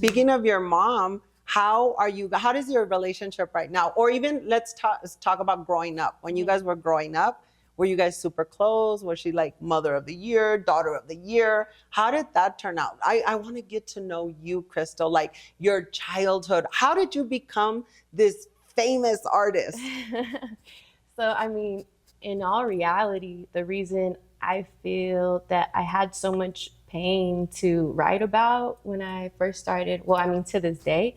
Speaking of your mom, how does your relationship right now? Or even let's talk about growing up. When you guys were growing up, were you guys super close? Was she like mother of the year, daughter of the year? How did that turn out? I want to get to know you, Crystal, like your childhood. How did you become this famous artist? So, I mean, in all reality, the reason I feel that I had so much pain to write about when I first started, well, I mean, to this day,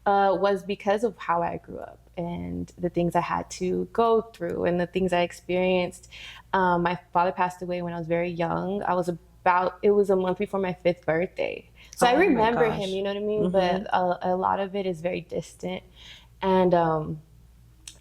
was because of how I grew up and the things I had to go through and the things I experienced. My father passed away when I was very young. It was a month before my 5th birthday. So I Oh my remember him, gosh. you know what I mean? But a lot of it is very distant. And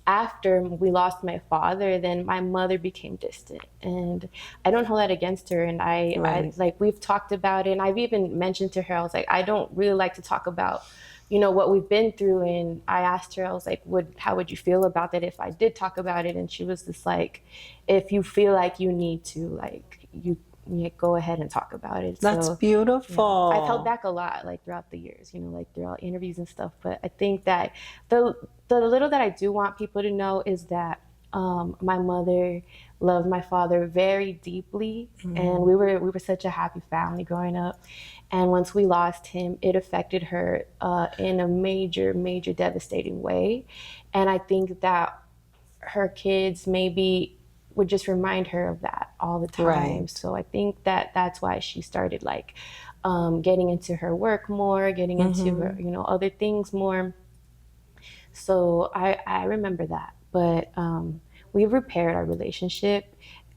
after we lost my father, then my mother became distant, and I don't hold that against her. And I Right. like, we've talked about it, and I've even mentioned to her, I was like, I don't really like to talk about, what we've been through. And I asked her, I was like, how would you feel about that if I did talk about it? And she was just like, if you feel like you need to, like, you go ahead and talk about it. That's So yeah, I've held beautiful. back a lot, like throughout the years, like throughout interviews and stuff. But I think that the the little that I do want people to know is that my mother loved my father very deeply, and we were such a happy family growing up. And once we lost him, it affected her in a major, major, devastating way. And I think that her kids maybe would just remind her of that all the time. Right. So I think that that's why she started like getting into her work more, getting into her, other things more. So I remember that. But we've repaired our relationship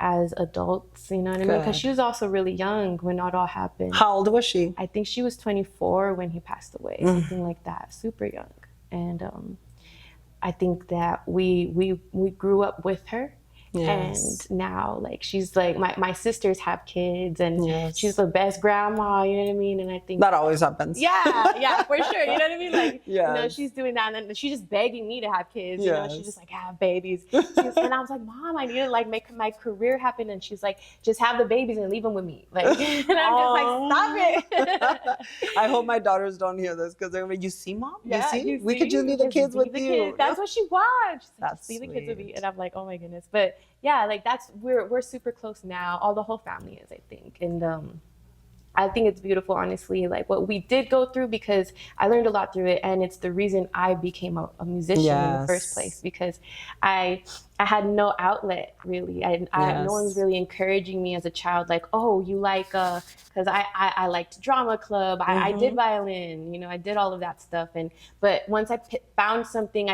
as adults, you know what I mean? Because she Good. was also really young when it all happened. How old was she? I think she was 24 when he passed away, something like that, super young. And I think that we grew up with her. Yes. And now, like, she's like, my sisters have kids, and she's Yes. the best grandma, you know what I mean? And I think That always happens. yeah, yeah, for sure. You know what I mean? Like, Yes. she's doing that, and then she's just begging me to have kids. She's just Yes. like, have babies. And I was like, Mom, I need to like make my career happen. And she's like, just have the babies and leave them with me. Like, and I'm just like, stop it. I hope my daughters don't hear this because they're gonna be, you see, Mom? You Yeah, see? you We could just see, leave the just kids leave with the you. kids. That's what she wants. She's like, That's just leave the kids with me. sweet. And I'm like, oh my goodness. But yeah, like we're super close now. All the whole family is, I think. And I think it's beautiful, honestly, like what we did go through, because I learned a lot through it, and it's the reason I became a musician in the first place, Yes. because I had no outlet really. No one was Yes. really encouraging me as a child, like, oh, you like because I liked drama club, I did violin, I did all of that stuff, but once I found something,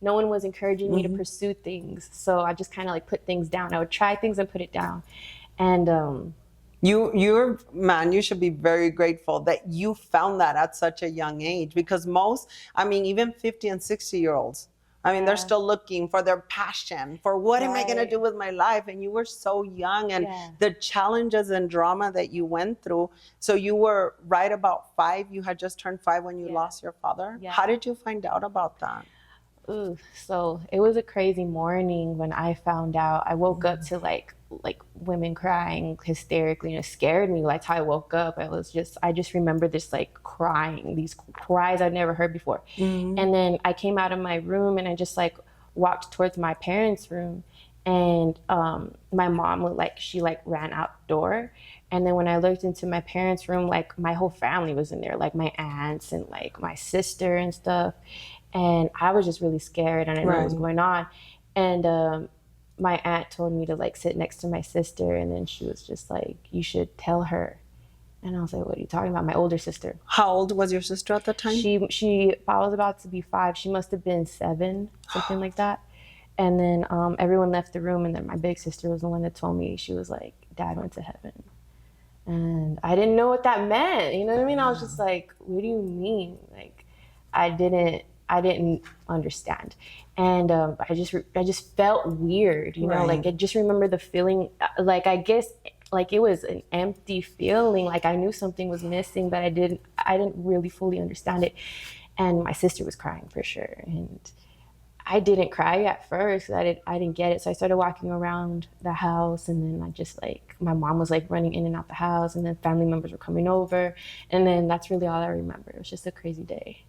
no one was encouraging me to pursue things, so I just kind of like put things down. I would try things and put it down, and You should be very grateful that you found that at such a young age, because even 50 and 60-year-olds, they're yeah, still looking for their passion, for what am I going to right, do with my life? And you were so young, and yeah. the challenges and drama that you went through. So you were right about 5. You had just turned 5 when you Yeah. lost your father. Yeah. How did you find out about that? Ooh, so it was a crazy morning when I found out. I woke up to like women crying hysterically, and it scared me. Like how I woke up, I just remember this like crying, these cries I'd never heard before. And then I came out of my room and I just like walked towards my parents' room, and my mom looked like she like ran out the door. And then when I looked into my parents' room, like my whole family was in there, like my aunts and like my sister and stuff. And I was just really scared, and I didn't know what was Right. going on. And my aunt told me to like sit next to my sister, and then she was just like, you should tell her. And I was like, what are you talking about? My older sister. How old was your sister at the time? If I was about to be 5, she must have been 7, something like that. And then everyone left the room, and then my big sister was the one that told me. She was like, Dad went to heaven. And I didn't know what that meant. You know what I mean? I was just like, what do you mean? Like, I didn't understand. And I just felt weird, like I just remember the feeling, like I guess like it was an empty feeling, like I knew something was missing, but I didn't really fully understand it. And my sister was crying for sure, and I didn't cry at first. I didn't get it. So I started walking around the house, and then I just like my mom was like running in and out the house, and then family members were coming over, and then that's really all I remember. It was just a crazy day.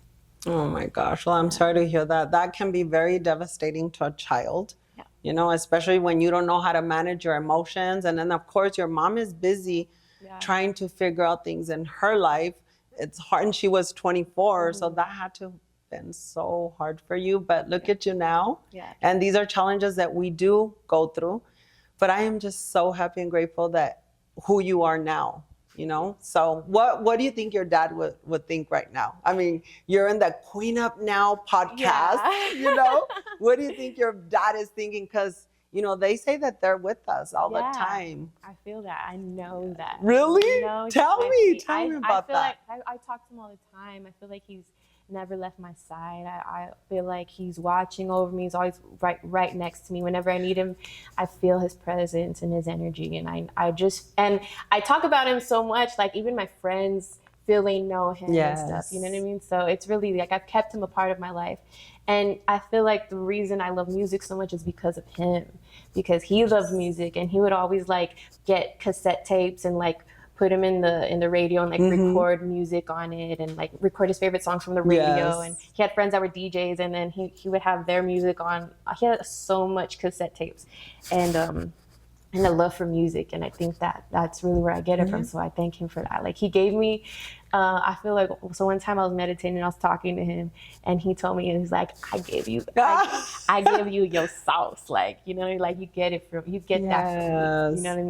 Oh my gosh. Well, I'm sorry to hear that. That can be very devastating to a child, Yeah. you know, especially when you don't know how to manage your emotions. And then, of course, your mom is busy Yeah. trying to figure out things in her life. It's hard. And she was 24. So that had to have been so hard for you. But look at you now. Yeah. And these are challenges that we do go through. But I am just so happy and grateful that who you are now. You know, so what do you think your dad would think right now? I mean, you're in the Queen Up Now podcast, Yeah. you know, what do you think your dad is thinking? Because, you know, they say that they're with us all the time. I feel that. I know that. Really? You know, Tell me about I feel that. like I talk to him all the time. I feel like he's never left my side. I feel like he's watching over me. He's always right next to me. Whenever I need him, I feel his presence and his energy. And I talk about him so much, like even my friends feel they know him and stuff. You know what I mean? So it's really like I've kept him a part of my life. And I feel like the reason I love music so much is because of him, because he loved music and he would always like get cassette tapes and like put him in the radio and like record music on it and like record his favorite songs from the radio. And he had friends that were DJs, and then he would have their music on. He had so much cassette tapes and a love for music, and I think that's really where I get it from. So I thank him for that. Like he gave me, I feel like, so one time I was meditating and I was talking to him, and he told me, and he's like, I give you your sauce, like, you know, like you get that from me, you know what I mean?